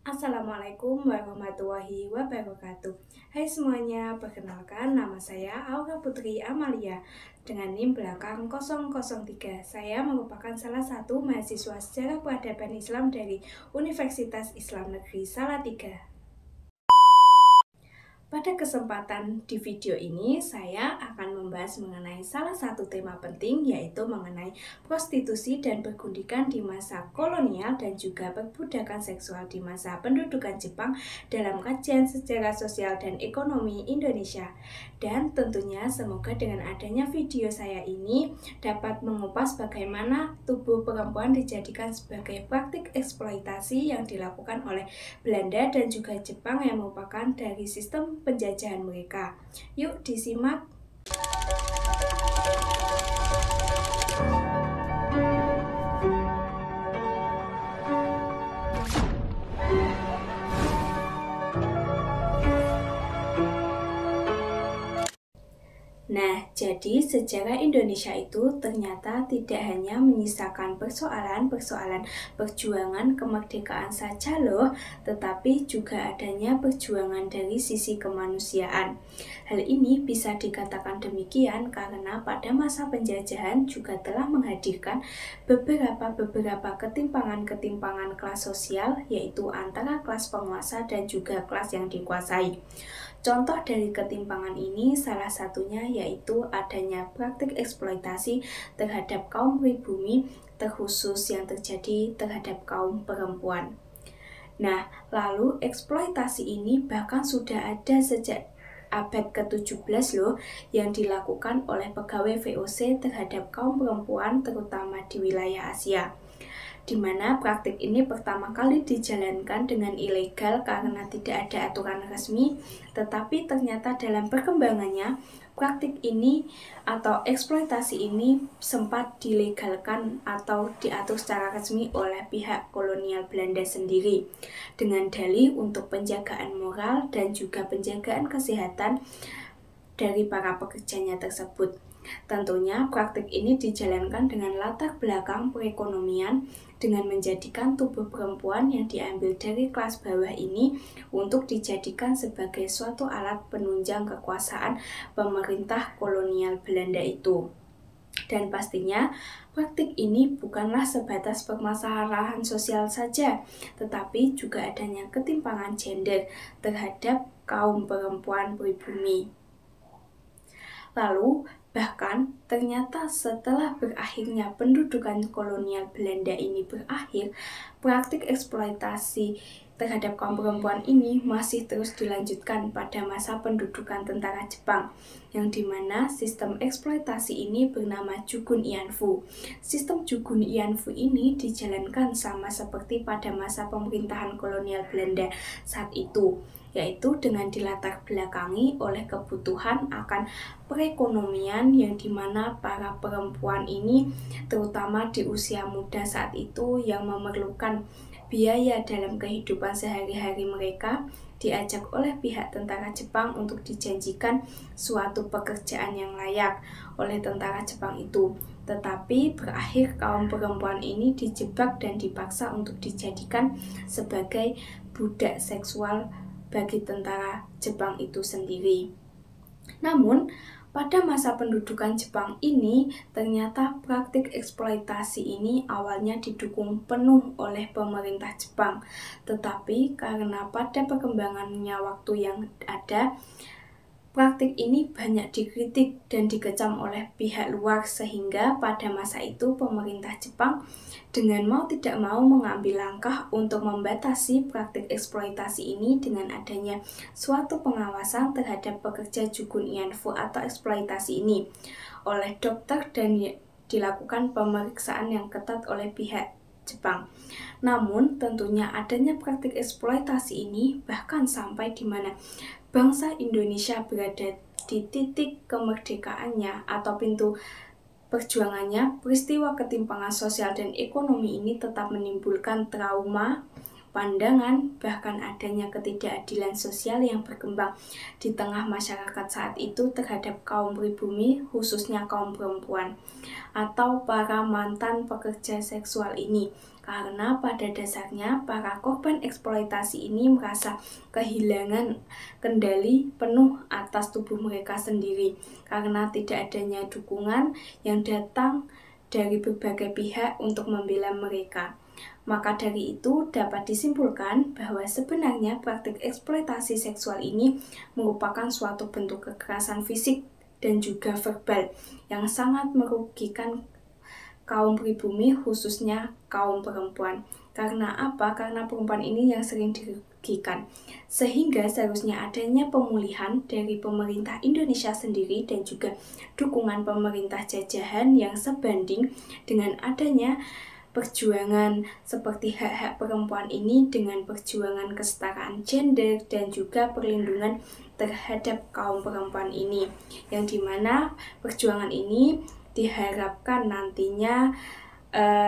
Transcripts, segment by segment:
Assalamualaikum warahmatullahi wabarakatuh. Hai semuanya, perkenalkan nama saya Aura Putri Amalia dengan NIM belakang 003. Saya merupakan salah satu mahasiswa sejarah peradaban Islam dari Universitas Islam Negeri Salatiga. Pada kesempatan di video ini, saya akan membahas mengenai salah satu tema penting, yaitu mengenai prostitusi dan pergundikan di masa kolonial dan juga perbudakan seksual di masa pendudukan Jepang dalam kajian sejarah sosial dan ekonomi Indonesia. Dan tentunya semoga dengan adanya video saya ini dapat mengupas bagaimana tubuh perempuan dijadikan sebagai praktik eksploitasi yang dilakukan oleh Belanda dan juga Jepang yang merupakan dari sistem penjajahan mereka. Yuk disimak. Nah, jadi sejarah Indonesia itu ternyata tidak hanya menyisakan persoalan-persoalan perjuangan kemerdekaan saja loh, tetapi juga adanya perjuangan dari sisi kemanusiaan. Hal ini bisa dikatakan demikian karena pada masa penjajahan juga telah menghadirkan beberapa ketimpangan-ketimpangan kelas sosial, yaitu antara kelas penguasa dan juga kelas yang dikuasai. Contoh dari ketimpangan ini salah satunya yaitu adanya praktik eksploitasi terhadap kaum pribumi, terkhusus yang terjadi terhadap kaum perempuan. Nah, lalu eksploitasi ini bahkan sudah ada sejak abad ke-17 loh, yang dilakukan oleh pegawai VOC terhadap kaum perempuan terutama di wilayah Asia, di mana praktik ini pertama kali dijalankan dengan ilegal karena tidak ada aturan resmi, tetapi ternyata dalam perkembangannya praktik ini atau eksploitasi ini sempat dilegalkan atau diatur secara resmi oleh pihak kolonial Belanda sendiri dengan dalih untuk penjagaan moral dan juga penjagaan kesehatan dari para pekerjanya tersebut. Tentunya praktik ini dijalankan dengan latar belakang perekonomian dengan menjadikan tubuh perempuan yang diambil dari kelas bawah ini untuk dijadikan sebagai suatu alat penunjang kekuasaan pemerintah kolonial Belanda itu. Dan pastinya praktik ini bukanlah sebatas permasalahan sosial saja, tetapi juga adanya ketimpangan gender terhadap kaum perempuan pribumi. Lalu, bahkan ternyata setelah berakhirnya pendudukan kolonial Belanda ini berakhir, praktik eksploitasi terhadap kaum perempuan ini masih terus dilanjutkan pada masa pendudukan tentara Jepang, yang dimana sistem eksploitasi ini bernama Jugun Ianfu. Sistem Jugun Ianfu ini dijalankan sama seperti pada masa pemerintahan kolonial Belanda saat itu, yaitu dengan dilatar belakangi oleh kebutuhan akan perekonomian yang dimana para perempuan ini terutama di usia muda saat itu yang memerlukan biaya dalam kehidupan sehari-hari mereka diajak oleh pihak tentara Jepang untuk dijanjikan suatu pekerjaan yang layak oleh tentara Jepang itu. Tetapi berakhir kaum perempuan ini dijebak dan dipaksa untuk dijadikan sebagai budak seksual bagi tentara Jepang itu sendiri. Namun, pada masa pendudukan Jepang ini, ternyata praktik eksploitasi ini awalnya didukung penuh oleh pemerintah Jepang. Tetapi karena pada perkembangannya waktu yang ada, praktik ini banyak dikritik dan dikecam oleh pihak luar sehingga pada masa itu pemerintah Jepang dengan mau tidak mau mengambil langkah untuk membatasi praktik eksploitasi ini dengan adanya suatu pengawasan terhadap pekerja Jugun Ianfu atau eksploitasi ini oleh dokter dan dilakukan pemeriksaan yang ketat oleh pihak Jepang. Namun tentunya adanya praktik eksploitasi ini bahkan sampai di mana bangsa Indonesia berada di titik kemerdekaannya atau pintu perjuangannya, peristiwa ketimpangan sosial dan ekonomi ini tetap menimbulkan trauma pandangan, bahkan adanya ketidakadilan sosial yang berkembang di tengah masyarakat saat itu terhadap kaum pribumi, khususnya kaum perempuan atau para mantan pekerja seksual ini. Karena pada dasarnya para korban eksploitasi ini merasa kehilangan kendali penuh atas tubuh mereka sendiri karena tidak adanya dukungan yang datang dari berbagai pihak untuk membela mereka. Maka dari itu dapat disimpulkan bahwa sebenarnya praktik eksploitasi seksual ini merupakan suatu bentuk kekerasan fisik dan juga verbal yang sangat merugikan kaum pribumi, khususnya kaum perempuan. Karena apa? Karena perempuan ini yang sering dirugikan. Sehingga seharusnya adanya pemulihan dari pemerintah Indonesia sendiri dan juga dukungan pemerintah jajahan yang sebanding dengan adanya perjuangan seperti hak-hak perempuan ini dengan perjuangan kesetaraan gender dan juga perlindungan terhadap kaum perempuan ini, yang dimana perjuangan ini diharapkan nantinya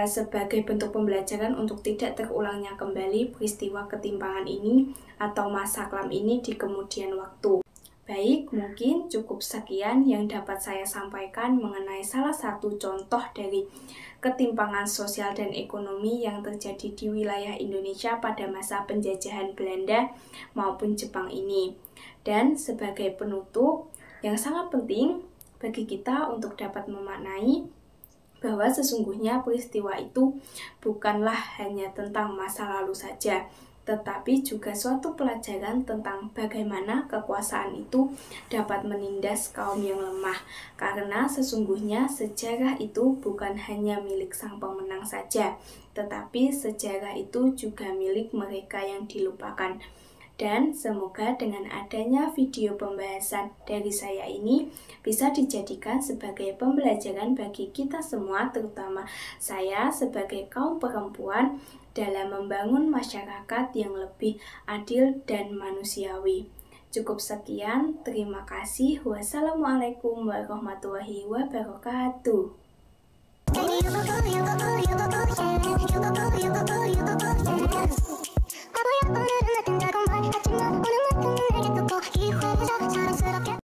sebagai bentuk pembelajaran untuk tidak terulangnya kembali peristiwa ketimpangan ini atau masa kelam ini di kemudian waktu. Baik, mungkin cukup sekian yang dapat saya sampaikan mengenai salah satu contoh dari ketimpangan sosial dan ekonomi yang terjadi di wilayah Indonesia pada masa penjajahan Belanda maupun Jepang ini. Dan sebagai penutup, yang sangat penting bagi kita untuk dapat memaknai bahwa sesungguhnya peristiwa itu bukanlah hanya tentang masa lalu saja, tetapi juga suatu pelajaran tentang bagaimana kekuasaan itu dapat menindas kaum yang lemah. Karena sesungguhnya sejarah itu bukan hanya milik sang pemenang saja, tetapi sejarah itu juga milik mereka yang dilupakan. Dan semoga dengan adanya video pembahasan dari saya ini bisa dijadikan sebagai pembelajaran bagi kita semua, terutama saya sebagai kaum perempuan, dalam membangun masyarakat yang lebih adil dan manusiawi. Cukup sekian, terima kasih. Wassalamualaikum warahmatullahi wabarakatuh.